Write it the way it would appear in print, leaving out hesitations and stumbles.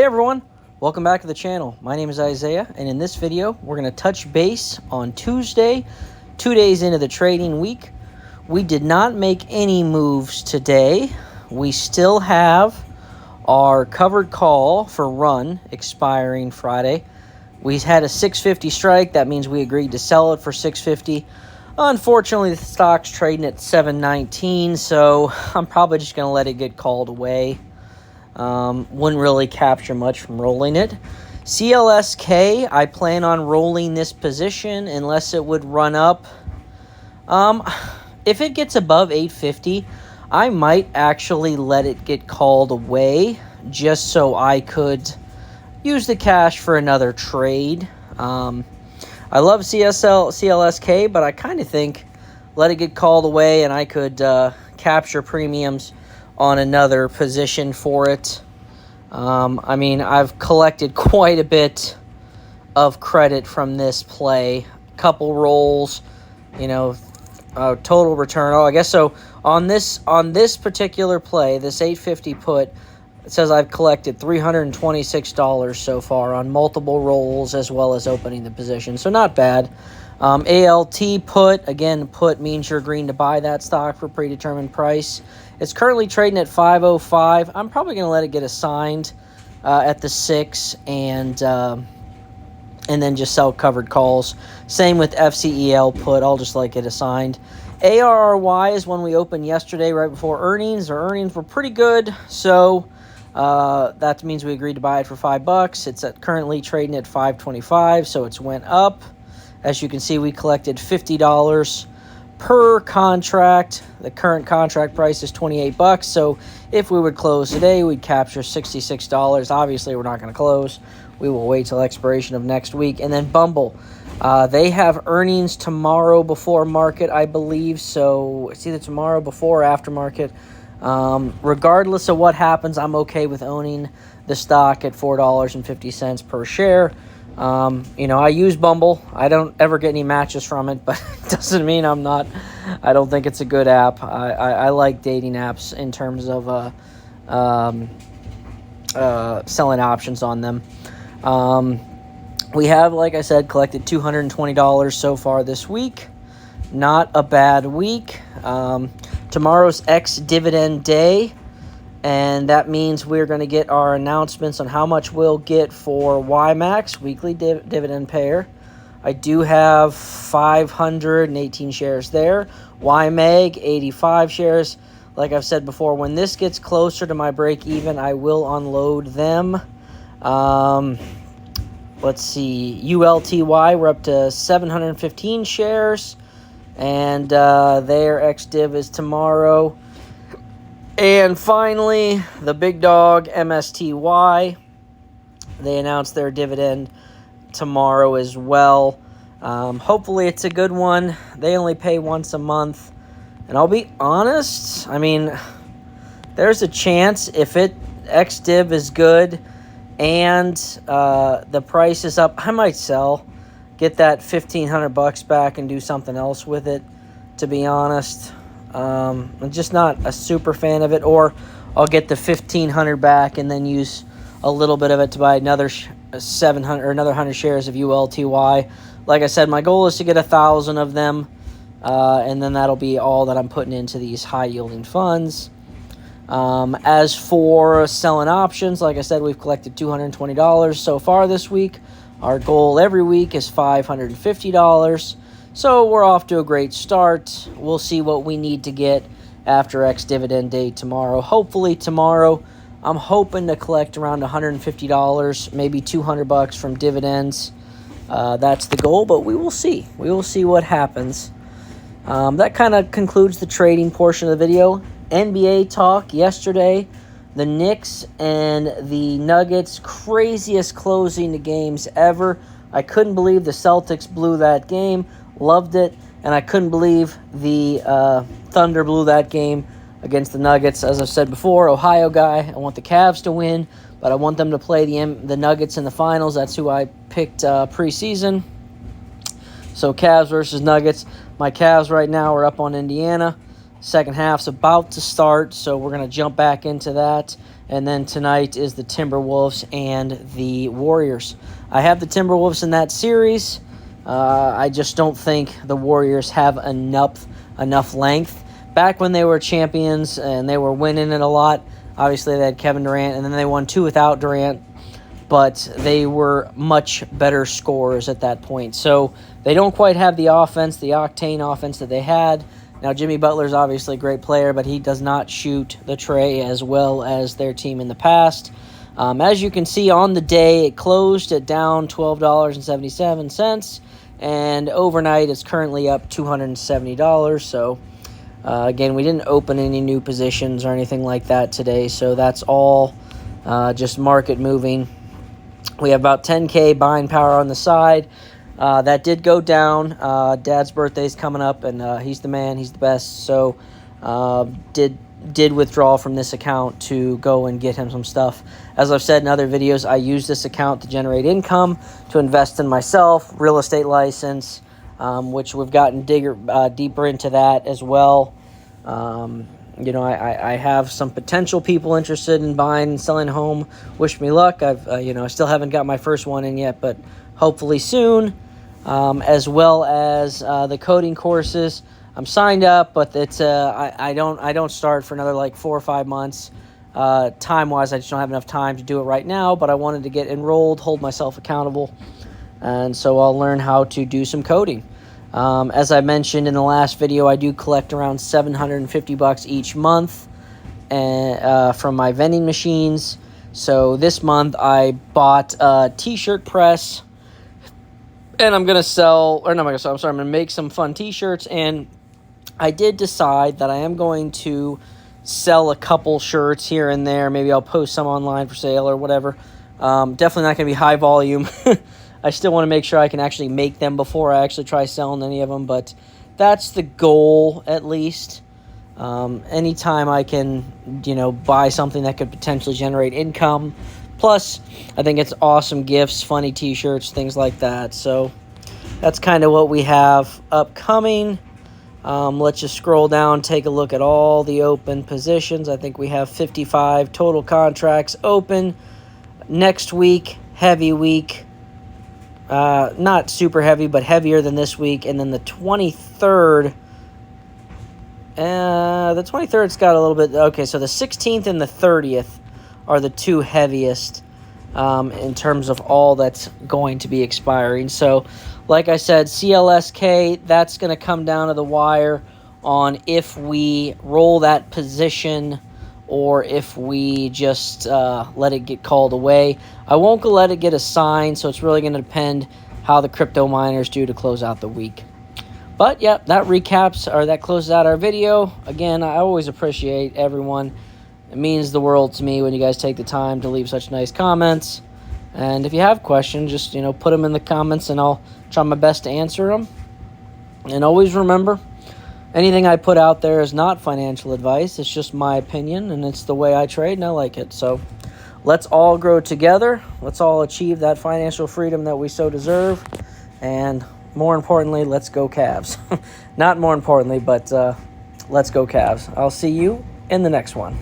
Hey everyone, welcome back to the channel. My name is Isaiah, and in this video, we're going to touch base on Tuesday, 2 days into the trading week. We did not make any moves today. We still have our covered call for run expiring Friday. We had a 650 strike. That means we agreed to sell it for 650. Unfortunately, the stock's trading at 719, so I'm probably just going to let it get called away. Wouldn't really capture much from rolling it. CLSK, I plan on rolling this position unless it would run up. If it gets above 850, I might actually let it get called away just so I could use the cash for another trade. I love CLSK, but I kind of think let it get called away and I could capture premiums on another position for it. I mean, I've collected quite a bit of credit from this play. Couple rolls, total return. Oh, I guess so. On this particular play, this 850 put, it says I've collected $326 so far on multiple rolls as well as opening the position. So not bad. ALT put, again, put means you're agreeing to buy that stock for predetermined price. It's currently trading at 505. I'm probably going to let it get assigned at the 6 and then just sell covered calls. Same with FCEL put. I'll just like it assigned. ARRY is one we opened yesterday right before earnings. Our earnings were pretty good, so that means we agreed to buy it for $5. It's currently trading at 525, so it's went up. As you can see, we collected $50 per contract. The current contract price is $28, so if we would close today, we'd capture $66. Obviously, we're not going to close. We will wait till expiration of next week. And then Bumble, they have earnings tomorrow before market, I believe, so it's either tomorrow before or after market. Regardless of what happens, I'm okay with owning the stock at $4.50 per share. I use Bumble. I don't ever get any matches from it, but it doesn't mean I don't think it's a good app. I like dating apps in terms of selling options on them. We have, like I said, collected $220 so far this week. Not a bad week. Tomorrow's ex-dividend day, and that means we're going to get our announcements on how much we'll get for YMAX, weekly dividend payer. I do have 518 shares there. YMEG, 85 shares. Like I've said before, when this gets closer to my break even, I will unload them. Let's see. ULTY, we're up to 715 shares. And their ex-div is tomorrow. And finally, the big dog, MSTY. They announced their dividend tomorrow as well. Hopefully it's a good one. They only pay once a month. And I'll be honest, I mean, there's a chance if ex-div is good and the price is up, I might sell. Get that $1,500 back and do something else with it, to be honest. I'm just not a super fan of it, or I'll get the $1,500 back and then use a little bit of it to buy another 700 or another 100 shares of ULTY. Like I said, my goal is to get 1,000 of them, and then that'll be all that I'm putting into these high-yielding funds. As for selling options, like I said, we've collected $220 so far this week. Our goal every week is $550. So we're off to a great start. We'll see what we need to get after ex-dividend day tomorrow. Hopefully tomorrow, I'm hoping to collect around $150, maybe $200 from dividends. That's the goal, but we will see. We will see what happens. That kind of concludes the trading portion of the video. NBA talk yesterday. The Knicks and the Nuggets, craziest closing to games ever. I couldn't believe the Celtics blew that game. Loved it. And I couldn't believe the Thunder blew that game against the Nuggets. As I've said before, Ohio guy, I want the Cavs to win, but I want them to play the Nuggets in the finals. That's who I picked preseason. So Cavs versus Nuggets. My Cavs right now are up on Indiana. Second half's about to start, so we're going to jump back into that. And then tonight is the Timberwolves and the Warriors. I have the Timberwolves in that series. I just don't think the Warriors have enough length. Back when they were champions and they were winning it a lot, obviously they had Kevin Durant, and then they won 2 without Durant, but they were much better scorers at that point. So they don't quite have the offense, the octane offense that they had. Now, Jimmy Butler's obviously a great player, but he does not shoot the tray as well as their team in the past. As you can see on the day, it closed at down $12.77, and overnight it's currently up $270. So, again, we didn't open any new positions or anything like that today, so that's all just market moving. We have about 10K buying power on the side. That did go down. Dad's birthday's coming up, and he's the man. He's the best. So did withdraw from this account to go and get him some stuff. As I've said in other videos, I use this account to generate income, to invest in myself, real estate license, which we've gotten deeper into that as well. I have some potential people interested in buying and selling a home. Wish me luck. I still haven't got my first one in yet, but hopefully soon. As well as the coding courses. I'm signed up, but it's I don't start for another like 4 or 5 months. Time-wise, I just don't have enough time to do it right now, but I wanted to get enrolled, hold myself accountable, and so I'll learn how to do some coding. As I mentioned in the last video, I do collect around $750 each month from my vending machines. So this month I bought a t-shirt press, and I'm going to make some fun t-shirts, and I did decide that I am going to sell a couple shirts here and there. Maybe I'll post some online for sale or whatever. Definitely not going to be high volume. I still want to make sure I can actually make them before I actually try selling any of them, but that's the goal at least. Anytime I can, buy something that could potentially generate income. Plus, I think it's awesome gifts, funny t-shirts, things like that. So that's kind of what we have upcoming. Let's just scroll down, take a look at all the open positions. I think we have 55 total contracts open. Next week, heavy week. Not super heavy, but heavier than this week. And then the 23rd... the 23rd's got a little bit... Okay, so the 16th and the 30th are the two heaviest in terms of all that's going to be expiring. So, like I said, CLSK, that's going to come down to the wire on if we roll that position or if we just let it get called away. I won't let it get assigned, so it's really going to depend how the crypto miners do to close out the week. But, yeah, that closes out our video. Again, I always appreciate everyone. It means the world to me when you guys take the time to leave such nice comments. And if you have questions, just, put them in the comments, and I'll try my best to answer them. And always remember, anything I put out there is not financial advice. It's just my opinion, and it's the way I trade, and I like it. So let's all grow together. Let's all achieve that financial freedom that we so deserve. And more importantly, let's go Cavs. Not more importantly, but let's go Cavs. I'll see you in the next one.